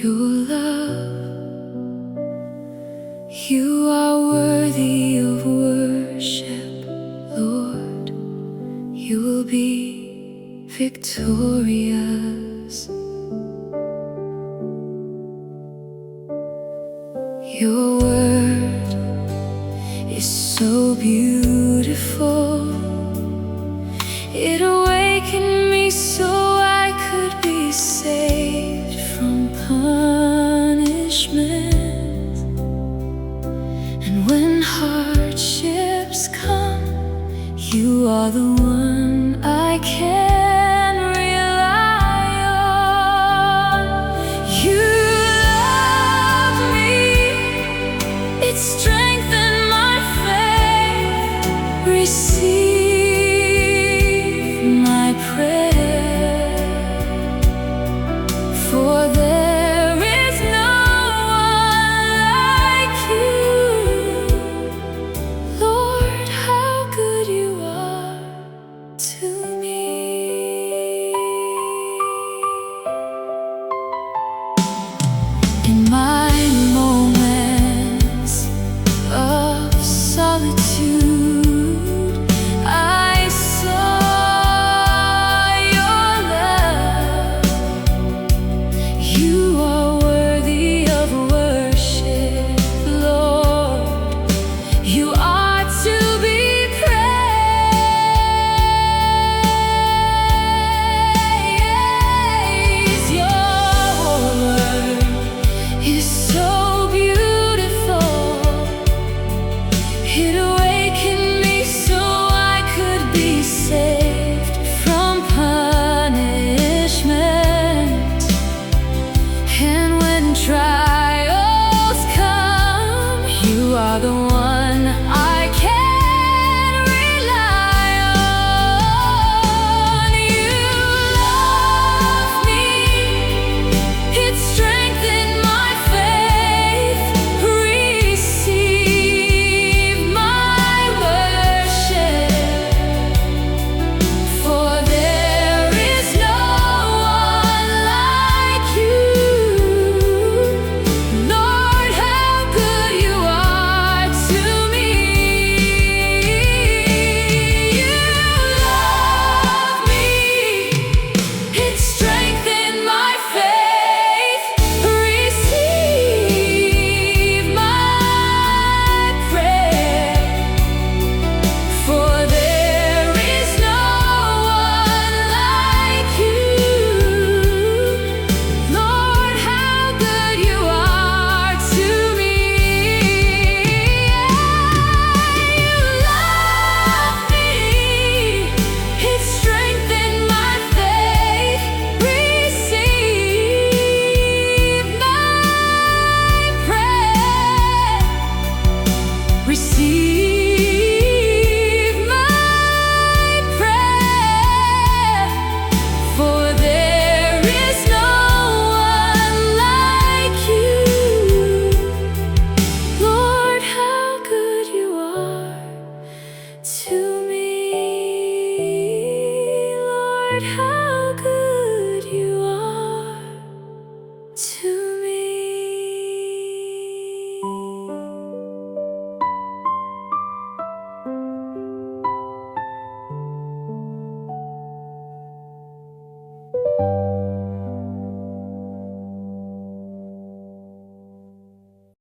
your love. You are worthy of worship, Lord. You will be victorious. Your word is so beautiful. It awakened me so I could be saved from punishment. And when hardships come, you are the one I can rely on. You love me, it strengthened my faith. Receive my prayer, for there is no one like you. Lord, how good you are to me. In my moments of solitude, I saw your love. You are worthy of worship, Lord. You are to be praised. Your word is so beautiful. It awakened me so I could be saved from punishment. And when trials come, you are the one I can rely on. You love me, it strengthened my faith. Receive my worship, for there is no one like you. Lord, how good you are to me. You love me, it strengthened my faith. Receive my prayer, for there is no one like you. Lord, how good you are to me. You love me, it strengthened my faith. Receive my prayer. Receive my prayer, for there is no one like you. Lord, how good you are to me. Lord, how